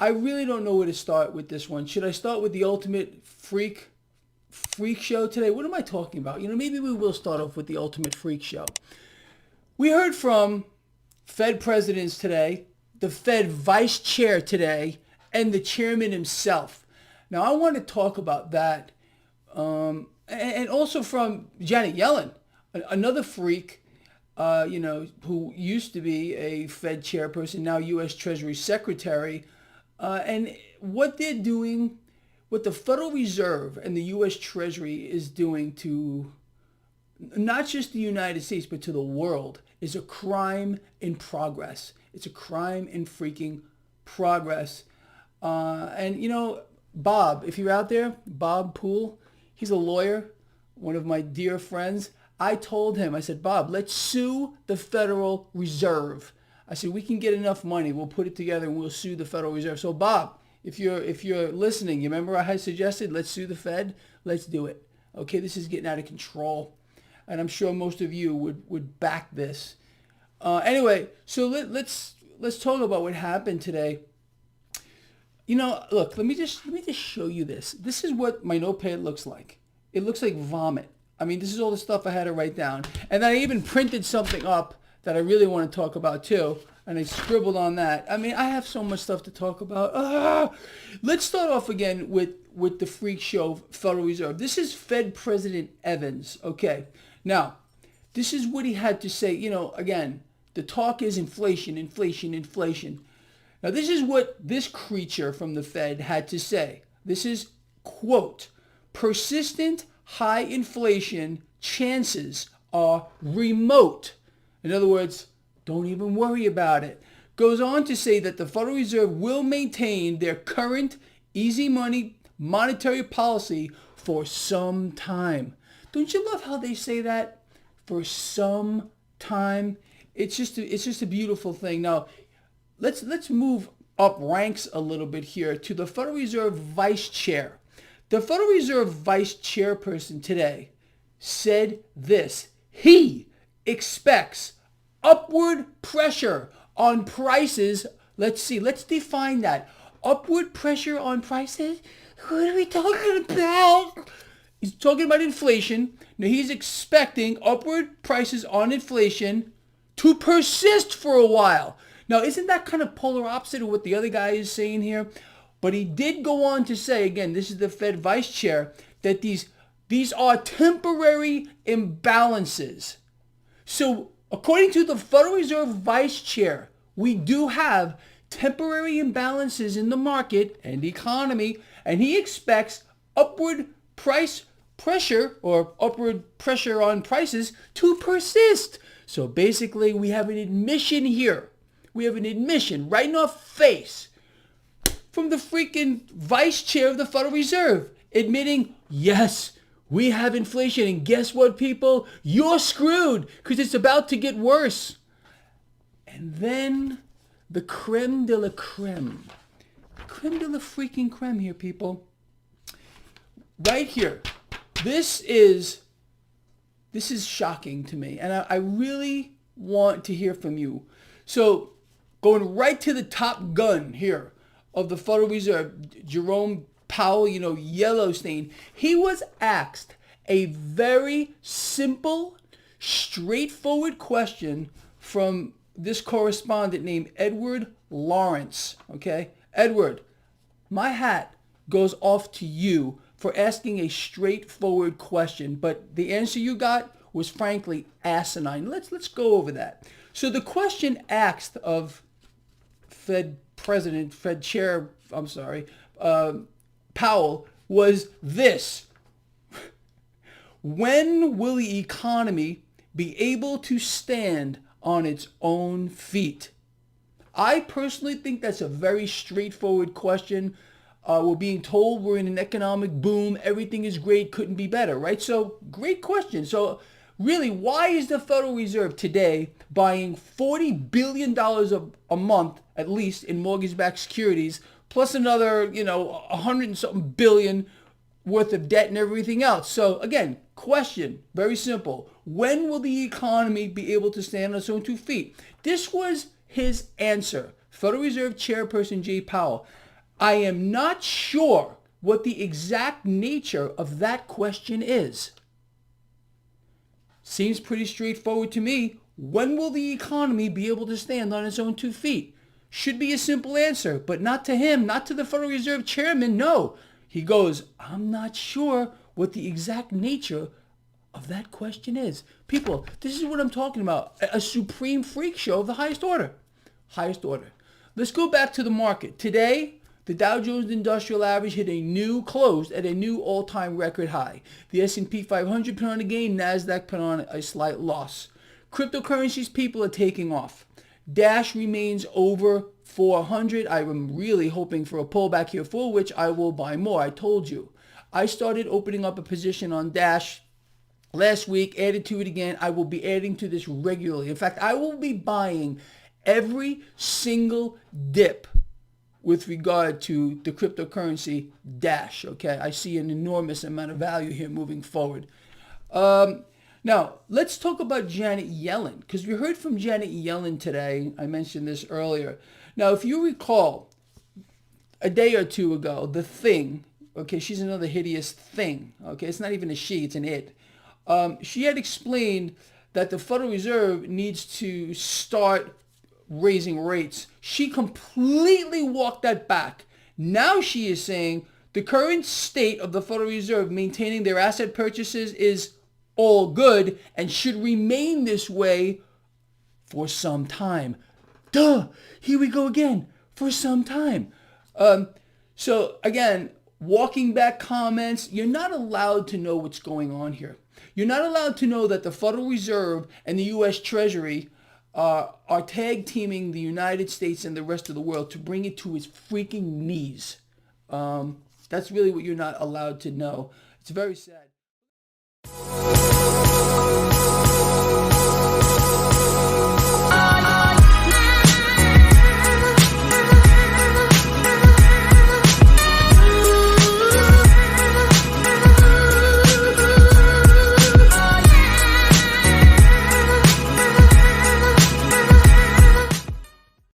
I really don't know where to start with this one. Should I start with the ultimate freak show today? What am I talking about? Maybe we will start off with the ultimate freak show. We heard from Fed presidents today, the Fed vice chair today, and the chairman himself. Now, I want to talk about that. And also from Janet Yellen, another freak, who used to be a Fed chairperson, now U.S. Treasury Secretary. And what they're doing, what the Federal Reserve and the U.S. Treasury is doing to not just the United States, but to the world, is a crime in progress. It's a crime in freaking progress. Bob, if you're out there, Bob Poole, he's a lawyer, one of my dear friends. I told him, I said, Bob, let's sue the Federal Reserve. I said, we can get enough money. We'll put it together and we'll sue the Federal Reserve. So Bob, if you're listening, you remember I had suggested, let's sue the Fed? Let's do it. Okay, this is getting out of control. And I'm sure most of you would back this. Anyway, so let's talk about what happened today. Look, let me just show you this. This is what my notepad looks like. It looks like vomit. I mean, this is all the stuff I had to write down. And I even printed something up that I really want to talk about too. And I scribbled on that. I mean, I have so much stuff to talk about. Let's start off again with the freak show Federal Reserve. This is Fed President Evans. Okay. Now, this is what he had to say. Again, the talk is inflation, inflation, inflation. Now, this is what this creature from the Fed had to say. This is, quote, persistent high inflation chances are remote. In other words, don't even worry about it. Goes on to say that the Federal Reserve will maintain their current easy money monetary policy for some time. Don't you love how they say that? For some time. It's just a beautiful thing. Now, let's move up ranks a little bit here to the Federal Reserve Vice Chair. The Federal Reserve Vice Chairperson today said this. He expects upward pressure on prices. Let's define that. Upward pressure on prices? What are we talking about? He's talking about inflation. Now he's expecting upward prices on inflation to persist for a while. Now, isn't that kind of polar opposite of what the other guy is saying here? But he did go on to say, again, this is the Fed Vice Chair, that these are temporary imbalances. So according to the Federal Reserve Vice Chair, we do have temporary imbalances in the market and the economy, and he expects upward price pressure or upward pressure on prices to persist. So basically, we have an admission here. We have an admission right in our face from the freaking Vice Chair of the Federal Reserve admitting, yes, we have inflation, and guess what, people? You're screwed because it's about to get worse. And then the creme de la creme. Creme de la freaking creme here, people. Right here. This is shocking to me, and I really want to hear from you. So going right to the top gun here of the Federal Reserve, Jerome Powell, Yellowstein, he was asked a very simple, straightforward question from this correspondent named Edward Lawrence. Okay, Edward, my hat goes off to you for asking a straightforward question, but the answer you got was frankly asinine. Let's go over that. So the question asked of Fed Chair, Powell was this: when will the economy be able to stand on its own feet? I personally think that's a very straightforward question. We're being told we're in an economic boom. Everything is great. Couldn't be better, right? So great question. So really, why is the Federal Reserve today buying $40 billion a month, at least, in mortgage-backed securities, plus another, 100 and something billion worth of debt and everything else? So again, question, very simple. When will the economy be able to stand on its own 2 feet? This was his answer. Federal Reserve Chairperson Jay Powell. I am not sure what the exact nature of that question is. Seems pretty straightforward to me. When will the economy be able to stand on its own 2 feet? Should be a simple answer, but not to him, not to the Federal Reserve Chairman. No. He goes, I'm not sure what the exact nature of that question is. People, this is what I'm talking about. A supreme freak show of the highest order. Highest order. Let's go back to the market. Today, the Dow Jones Industrial Average closed at a new all-time record high. The S&P 500 put on a gain. NASDAQ put on a slight loss. Cryptocurrencies, people are taking off. Dash remains over 400. I am really hoping for a pullback here, for which I will buy more. I told you. I started opening up a position on Dash last week, added to it again. I will be adding to this regularly. In fact, I will be buying every single dip with regard to the cryptocurrency Dash. Okay, I see an enormous amount of value here moving forward. Now, let's talk about Janet Yellen, because we heard from Janet Yellen today. I mentioned this earlier. Now, if you recall, a day or two ago, the Thing, okay, she's another hideous thing. Okay, it's not even a she, it's an it. She had explained that the Federal Reserve needs to start raising rates. She completely walked that back. Now she is saying the current state of the Federal Reserve maintaining their asset purchases is all good and should remain this way for some time. Duh! Here we go again. For some time. So again, walking back comments, you're not allowed to know what's going on here. You're not allowed to know that the Federal Reserve and the U.S. Treasury are tag teaming the United States and the rest of the world to bring it to its freaking knees. That's really what you're not allowed to know. It's very sad.